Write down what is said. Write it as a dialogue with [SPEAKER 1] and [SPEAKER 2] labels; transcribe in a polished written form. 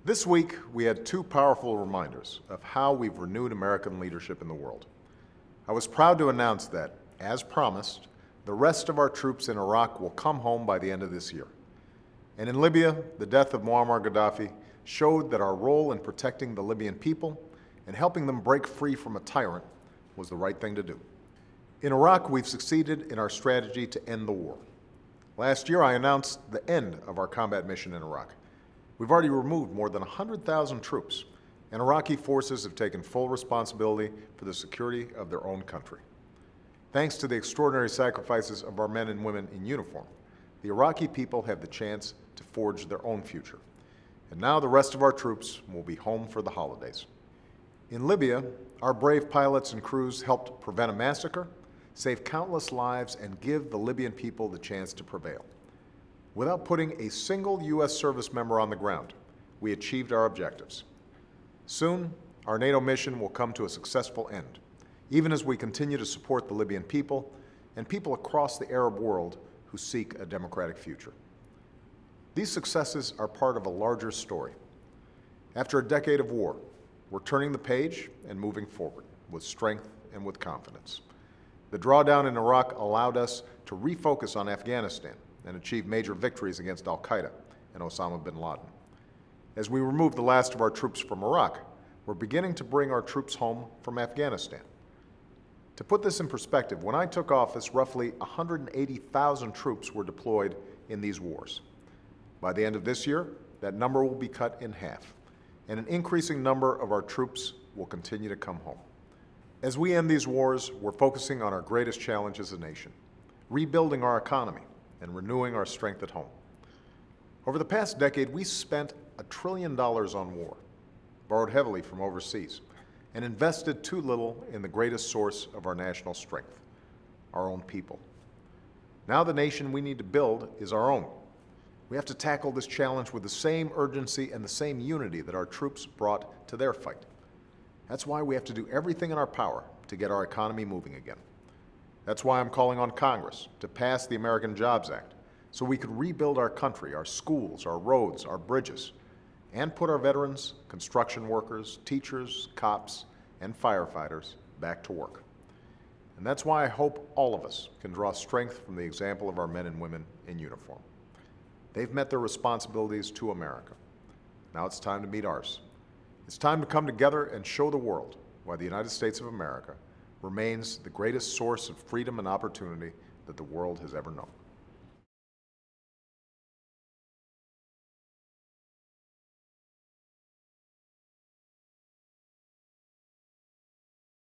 [SPEAKER 1] This week, we had two powerful reminders of how we've renewed American leadership in the world. I was proud to announce that, as promised, the rest of our troops in Iraq will come home by the end of this year. And in Libya, the death of Moammar Qadhafi showed that our role in protecting the Libyan people and helping them break free from a tyrant was the right thing to do. In Iraq, we've succeeded in our strategy to end the war. Last year, I announced the end of our combat mission in Iraq. We've already removed more than 100,000 troops, and Iraqi forces have taken full responsibility for the security of their own country. Thanks to the extraordinary sacrifices of our men and women in uniform, the Iraqi people have the chance to forge their own future. And now the rest of our troops will be home for the holidays. In Libya, our brave pilots and crews helped prevent a massacre, save countless lives, and give the Libyan people the chance to prevail. Without putting a single U.S. service member on the ground, we achieved our objectives. Soon, our NATO mission will come to a successful end, even as we continue to support the Libyan people and people across the Arab world who seek a democratic future. These successes are part of a larger story. After a decade of war, we're turning the page and moving forward with strength and with confidence. The drawdown in Iraq allowed us to refocus on Afghanistan and achieve major victories against al-Qaeda and Osama bin Laden. As we remove the last of our troops from Iraq, we're beginning to bring our troops home from Afghanistan. To put this in perspective, when I took office, roughly 180,000 troops were deployed in these wars. By the end of this year, that number will be cut in half, and an increasing number of our troops will continue to come home. As we end these wars, we're focusing on our greatest challenge as a nation, rebuilding our economy and renewing our strength at home. Over the past decade, we spent $1 trillion on war, borrowed heavily from overseas, and invested too little in the greatest source of our national strength, our own people. Now the nation we need to build is our own. We have to tackle this challenge with the same urgency and the same unity that our troops brought to their fight. That's why we have to do everything in our power to get our economy moving again. That's why I'm calling on Congress to pass the American Jobs Act so we could rebuild our country, our schools, our roads, our bridges, and put our veterans, construction workers, teachers, cops, and firefighters back to work. And that's why I hope all of us can draw strength from the example of our men and women in uniform. They've met their responsibilities to America. Now it's time to meet ours. It's time to come together and show the world why the United States of America remains the greatest source of freedom and opportunity that the world has ever known.